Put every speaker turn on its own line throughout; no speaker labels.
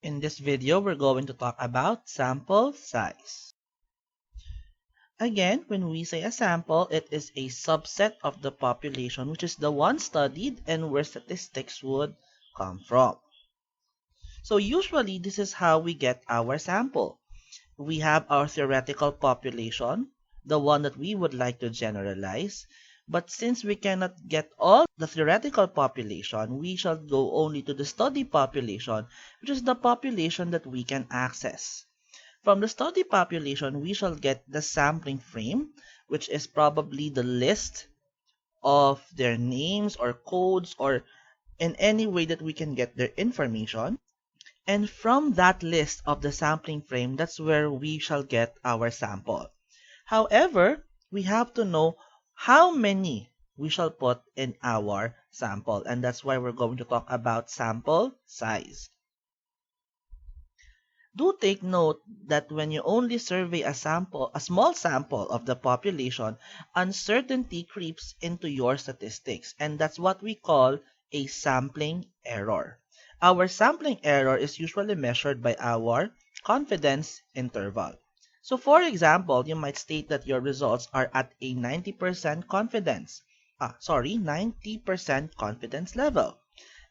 In this video, we're going to talk about sample size. Again, when we say a sample, it is a subset of the population, which is the one studied and where statistics would come from. So usually, this is how we get our sample. We have our theoretical population, the one that we would like to generalize. But since we cannot get all the theoretical population, we shall go only to the study population, which is the population that we can access. From the study population, we shall get the sampling frame, which is probably the list of their names or codes or in any way that we can get their information. And from that list of the sampling frame, that's where we shall get our sample. However, we have to know how many we shall put in our sample, and that's why we're going to talk about sample size. Do take note that when you only survey a small sample of the population, uncertainty creeps into your statistics, and that's what we call a sampling error. Our sampling error is usually measured by our confidence interval. So for example, you might state that your results are at a 90% confidence. 90% confidence level.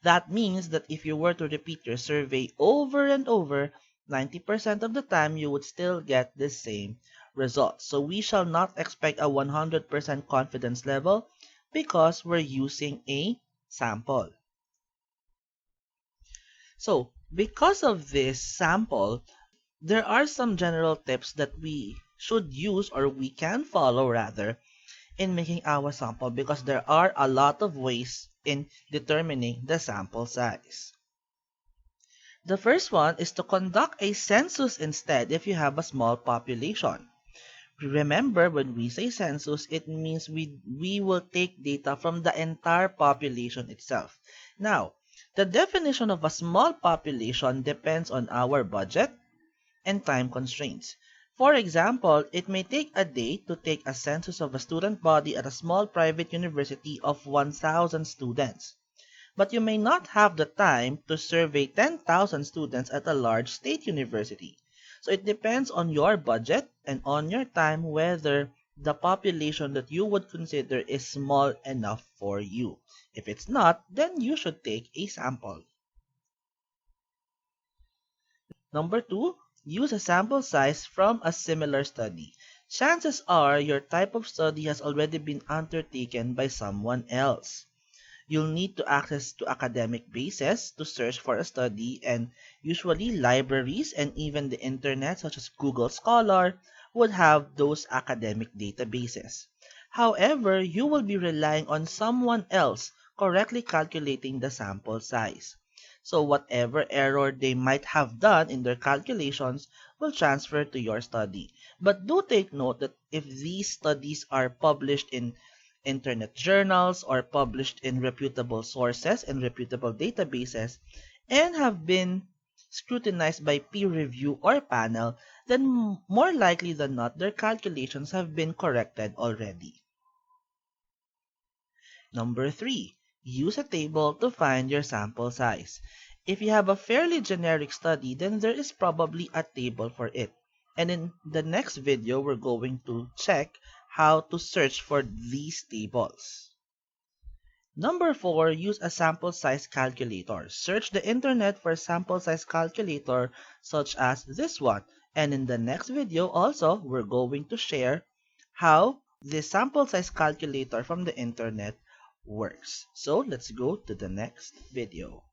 That means that if you were to repeat your survey over and over, 90% of the time you would still get the same results. So we shall not expect a 100% confidence level because we're using a sample. So because of this sample, there are some general tips that we should use or we can follow rather in making our sample because there are a lot of ways in determining the sample size. The first one is to conduct a census instead if you have a small population. Remember, when we say census, it means we will take data from the entire population itself. Now, the definition of a small population depends on our budget and time constraints. For example, it may take a day to take a census of a student body at a small private university of 1,000 students. But you may not have the time to survey 10,000 students at a large state university. So it depends on your budget and on your time whether the population that you would consider is small enough for you. If it's not, then you should take a sample. Number 2, use a sample size from a similar study. Chances are your type of study has already been undertaken by someone else. You'll need to access to academic bases to search for a study, and usually libraries and even the internet such as Google Scholar would have those academic databases. However, you will be relying on someone else correctly calculating the sample size. So whatever error they might have done in their calculations will transfer to your study. But do take note that if these studies are published in internet journals or published in reputable sources and reputable databases and have been scrutinized by peer review or panel, then more likely than not, their calculations have been corrected already. Number 3, use a table to find your sample size. If you have a fairly generic study, then there is probably a table for it. And in the next video, we're going to check how to search for these tables. Number 4, use a sample size calculator. Search the internet for sample size calculator such as this one. And in the next video also, we're going to share how the sample size calculator from the internet works. So let's go to the next video.